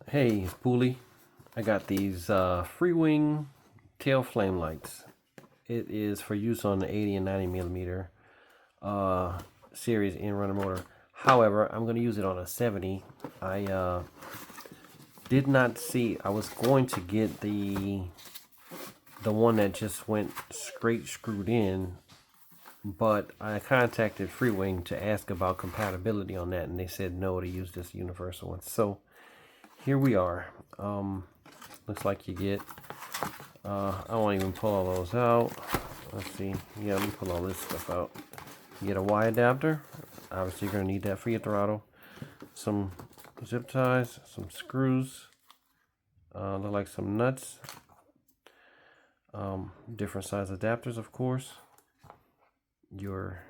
Hey, it's Pooley. I got these FreewingTail flame lights. It is for use on the 80 and 90 millimeter series in runner motor. However, I'm going to use it on a 70. I did not see. I was going to get the one that just went straight screwed in, but I contacted Freewing to ask about compatibility on that, and they said no, to use this universal one. So here we are. Looks like you get, I won't even pull all those out. Let's see. Yeah, let me pull all this stuff out. You get a Y adapter. Obviously, you're going to need that for your throttle. Some zip ties, some screws. Look like some nuts. Different size adapters, of course. Your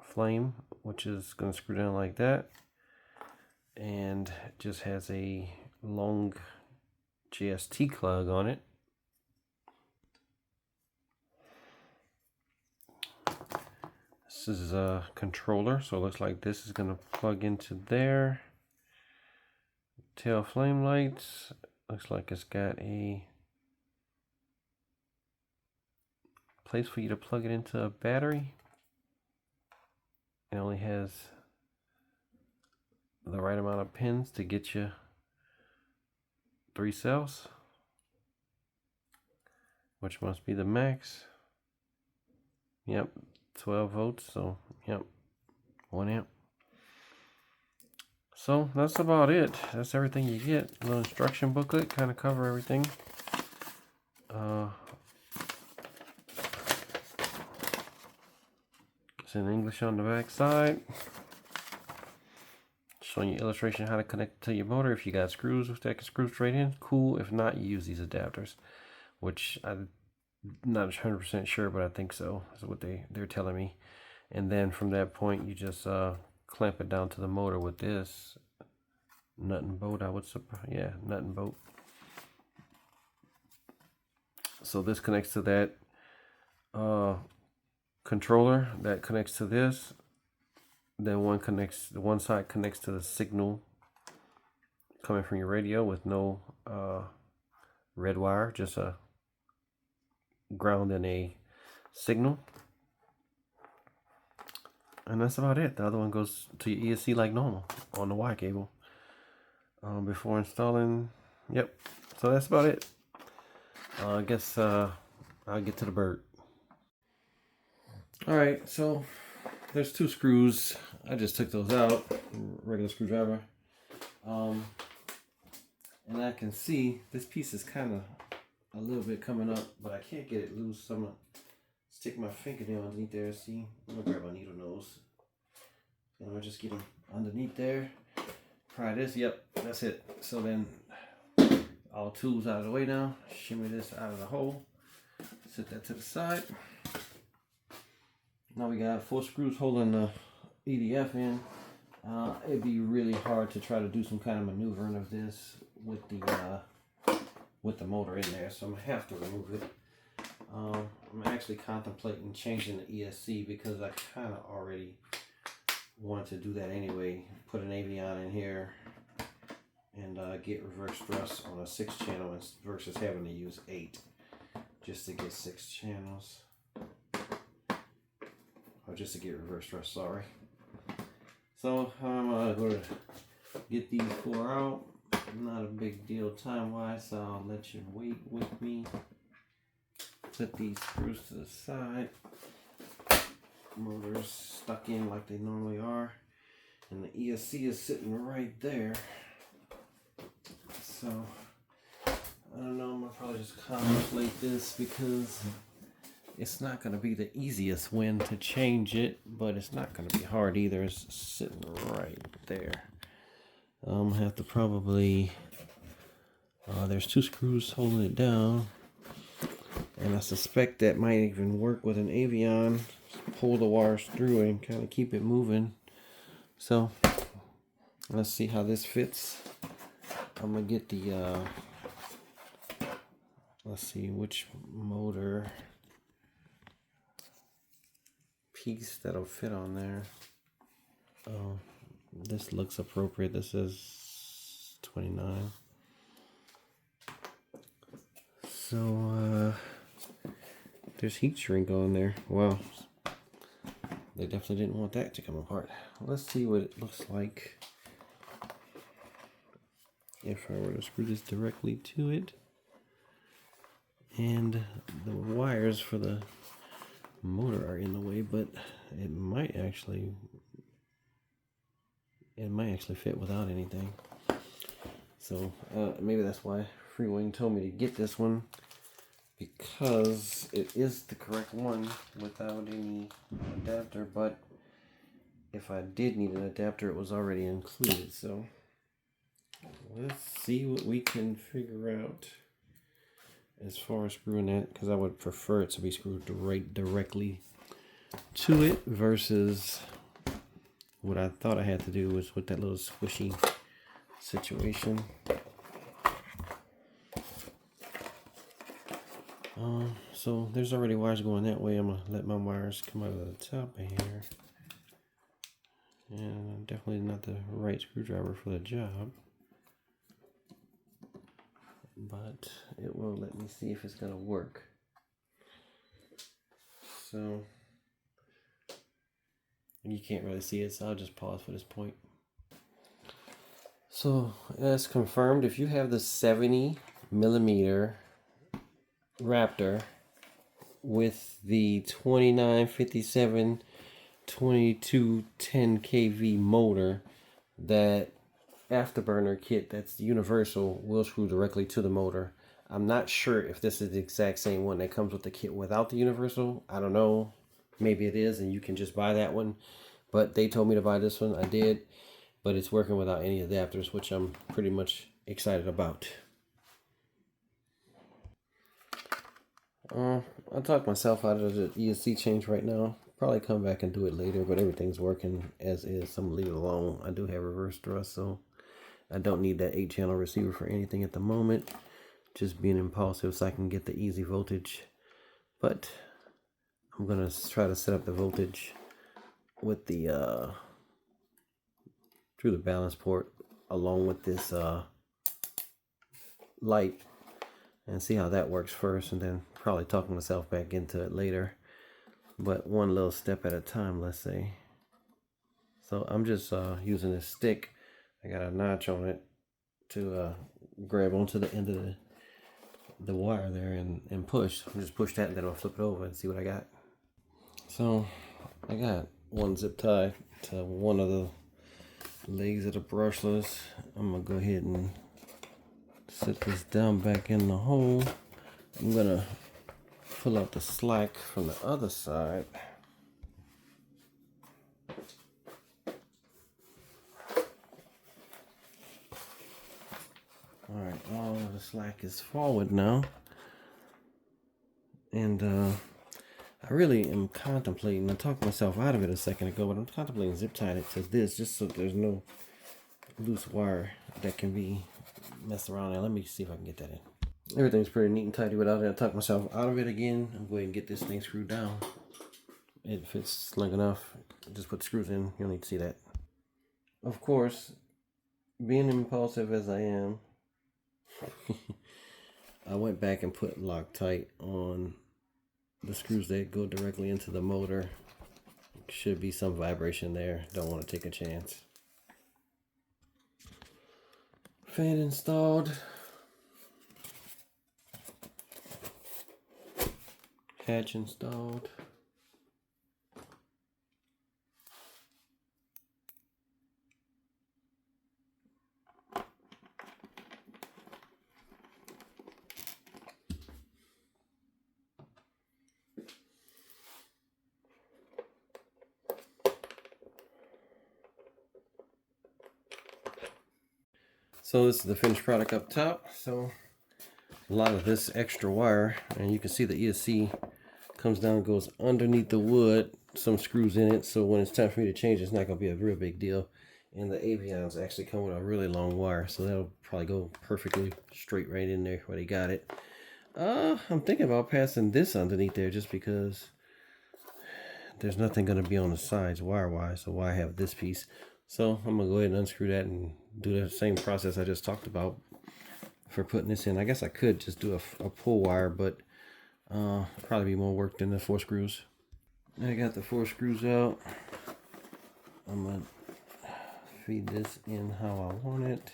flame, which is going to screw down like that. And it just has a long GST plug on it. This is a controller, so it looks like this is going to plug into there. TailFlame lights. Looks like it's got a place for you to plug it into a battery. It only has the right amount of pins to get you 3 cells, which must be the max. Yep, 12 volts, so yep, 1 amp. So that's about it. That's everything you get. A little instruction booklet, kind of cover everything. It's in English on the back side. Showing you illustration how to connect to your motor. If you got screws that can screw straight in, cool. If not, you use these adapters, which I'm not 100% sure, but I think so. That's what they're telling me. And then from that point, you just clamp it down to the motor with this nut and bolt. I would suppose, yeah, nut and bolt. So this connects to that controller that connects to this. Then one side connects to the signal coming from your radio with no red wire, just a ground and a signal. And that's about it. The other one goes to your ESC like normal on the Y cable. Before installing, yep. So that's about it. I guess I'll get to the bird. All right, so there's 2 screws. I just took those out, regular screwdriver. And I can see this piece is kind of a little bit coming up, but I can't get it loose. So I'm gonna stick my fingernail underneath there. See, I'm gonna grab my needle nose, and I'm gonna just get them underneath there. Pry this. Yep, that's it. So then, all tools out of the way now. Shimmy this out of the hole. Set that to the side. Now we got 4 screws holding the EDF in. It'd be really hard to try to do some kind of maneuvering of this with the motor in there, so I'm gonna have to remove it. I'm actually contemplating changing the ESC because I kind of already wanted to do that anyway. Put an Avion in here and get reverse thrust on a 6 channel versus having to use 8 just to get 6 channels. Or just to get reverse thrust, sorry. So I'm going to get these 4 out. Not a big deal time-wise, so I'll let you wait with me. Put these screws to the side. Motor's stuck in like they normally are. And the ESC is sitting right there. So, I don't know, I'm going to probably just contemplate this because it's not going to be the easiest when to change it, but it's not going to be hard either. It's sitting right there. I'm going to have to probably, there's 2 screws holding it down, and I suspect that might even work with an Avion. Pull the wires through and kind of keep it moving. So, let's see how this fits. I'm going to get the, let's see which motor piece that'll fit on there. Oh, this looks appropriate. This is 29. So there's heat shrink on there. Wow, they definitely didn't want that to come apart. Let's see what it looks like if I were to screw this directly to it. And the wires for the motor are in the way, but it might actually fit without anything. So maybe that's why Freewing told me to get this one, because it is the correct one without any adapter. But if I did need an adapter, it was already included. So let's see what we can figure out as far as screwing that, because I would prefer it to be screwed directly to it versus what I thought I had to do was with that little squishy situation. So there's already wires going that way. I'm gonna let my wires come out of the top of here, and definitely not the right screwdriver for the job, but it will let me see if it's gonna work. So you can't really see it, so I'll just pause for this point. So as confirmed, if you have the 70mm Raptor with the 2957 2210 kV motor, that afterburner kit that's universal will screw directly to the motor. I'm not sure if this is the exact same one that comes with the kit without the universal. I don't know. Maybe it is, and you can just buy that one. But they told me to buy this one. I did. But it's working without any adapters, which I'm pretty much excited about. I talked myself out of the ESC change right now. Probably come back and do it later, but everything's working as is, so I'm gonna leave it alone. I do have reverse thrust, so I don't need that 8-channel receiver for anything at the moment. Just being impulsive so I can get the easy voltage. But I'm gonna try to set up the voltage with the through the balance port along with this light, and see how that works first, and then probably talk myself back into it later. But one little step at a time, let's say. So I'm just using this stick. I got a notch on it to grab onto the end of the wire there and push. I'll just push that, and then I'll flip it over and see what I got. So I got one zip tie to one of the legs of the brushless. I'm gonna go ahead and set this down back in the hole. I'm gonna pull out the slack from the other side. Alright, all of the slack is forward now. And I really am contemplating, I talked myself out of it a second ago, but I'm contemplating zip tying it to this just so there's no loose wire that can be messed around. Now let me see if I can get that in. Everything's pretty neat and tidy without it. I talked myself out of it again. I'm going to get this thing screwed down. It fits snug enough. Just put the screws in. You'll need to see that. Of course, being impulsive as I am, I went back and put Loctite on the screws that go directly into the motor. Should be some vibration there. Don't want to take a chance. Fan installed. Hatch installed. So this is the finished product up top. So a lot of this extra wire, and you can see the ESC comes down and goes underneath the wood, some screws in it, so when it's time for me to change, it's not going to be a real big deal. And the Avions actually come with a really long wire, so that'll probably go perfectly straight right in there where they got it. I'm thinking about passing this underneath there just because there's nothing going to be on the sides wire-wise, so why have this piece? So I'm going to go ahead and unscrew that and do the same process I just talked about for putting this in. I guess I could just do a pull wire, but probably be more work than the 4 screws. I got the 4 screws out. I'm gonna feed this in how I want it.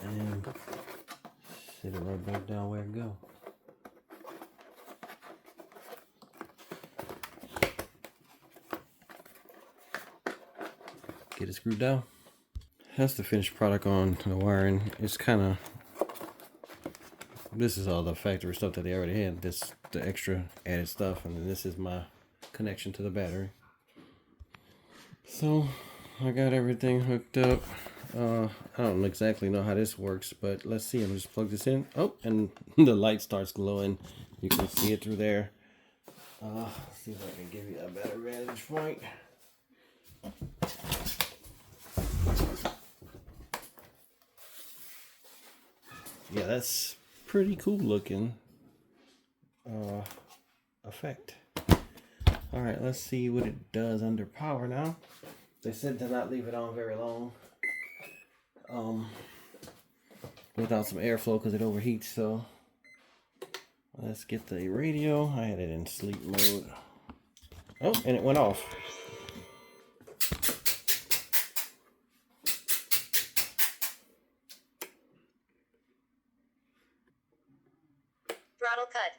And sit it right back down where it goes. Get it screwed down. That's the finished product on the wiring. It's kind of, this is all the factory stuff that they already had. This, the extra added stuff, and then this is my connection to the battery. So I got everything hooked up. I don't exactly know how this works, but let's see. I'm just plug this in. Oh, and the light starts glowing. You can see it through there. Let's see if I can give you a better vantage point. Yeah, that's pretty cool looking effect. All right, let's see what it does under power now. They said to not leave it on very long without some airflow because it overheats. So let's get the radio. I had it in sleep mode. Oh, and it went off. Throttle cut.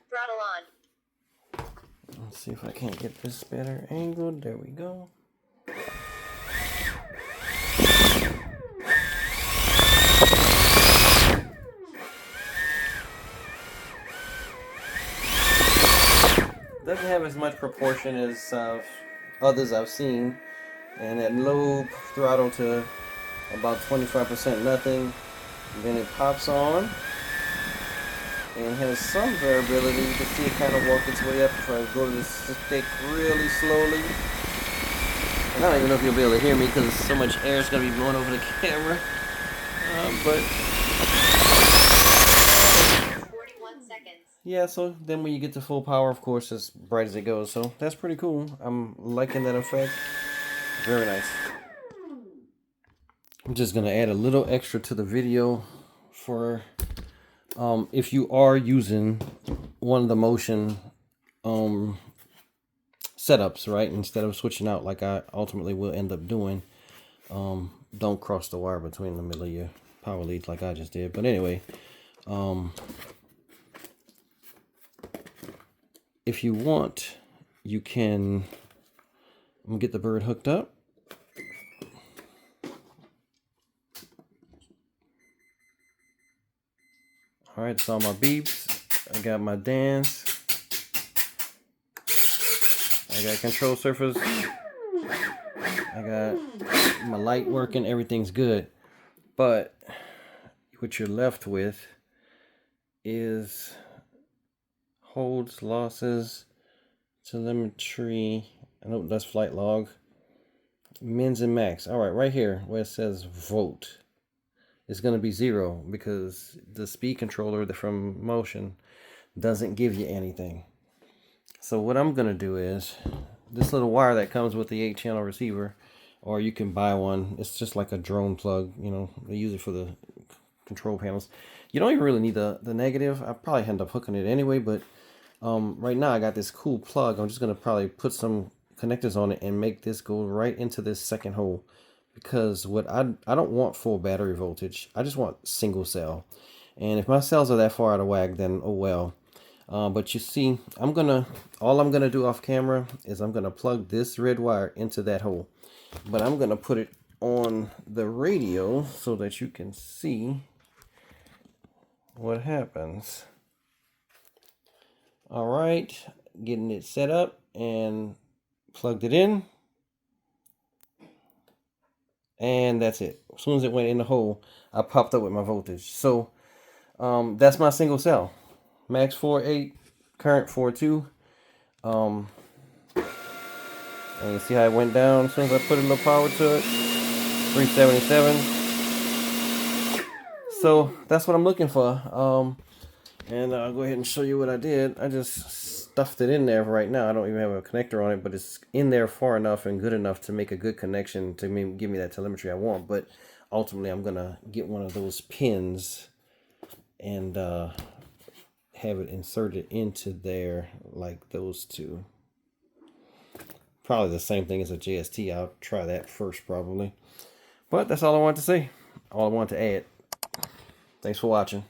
Throttle on. Let's see if I can't get this better angled. There we go. Doesn't have as much proportion as others I've seen, and at low throttle to about 25% nothing, then it pops on and has some variability. You can see it kind of walk its way up if I go to the stick really slowly. And I don't even know if you'll be able to hear me because so much air is going to be blowing over the camera. But 41 seconds. yeah, so then when you get to full power, of course, as bright as it goes. So that's pretty cool. I'm liking that effect. Very nice. I'm just going to add a little extra to the video for if you are using one of the motion setups, right, instead of switching out like I ultimately will end up doing, don't cross the wire between the middle of your power leads like I just did. But anyway, if you want, you can, I'm gonna get the bird hooked up. All right, it's all my beeps. I got my dance. I got control surface. I got my light working. Everything's good. But what you're left with is holds, losses, telemetry. I know that's flight log. Mins and max. All right, right here where it says volt. It's going to be 0 because the speed controller from Motion doesn't give you anything. So what I'm going to do is this little wire that comes with the 8-channel receiver, or you can buy one. It's just like a drone plug, you know, they use it for the control panels. You don't even really need the negative. I probably end up hooking it anyway, but right now I got this cool plug. I'm just going to probably put some connectors on it and make this go right into this second hole. Because what I don't want full battery voltage. I just want single cell. And if my cells are that far out of whack, then oh well. But you see, all I'm gonna do off camera is I'm gonna plug this red wire into that hole. But I'm gonna put it on the radio so that you can see what happens. All right, getting it set up and plugged it in. And that's it. As soon as it went in the hole, I popped up with my voltage. So that's my single cell. Max 4.8, current 4.2. And you see how it went down as soon as I put a little power to it. 377. So that's what I'm looking for. And I'll go ahead and show you what I did. I just stuffed it in there right now. I don't even have a connector on it, but it's in there far enough and good enough to make a good connection to give me that telemetry I want. But ultimately, I'm going to get one of those pins and have it inserted into there like those two. Probably the same thing as a JST. I'll try that first probably. But that's all I wanted to say. All I wanted to add. Thanks for watching.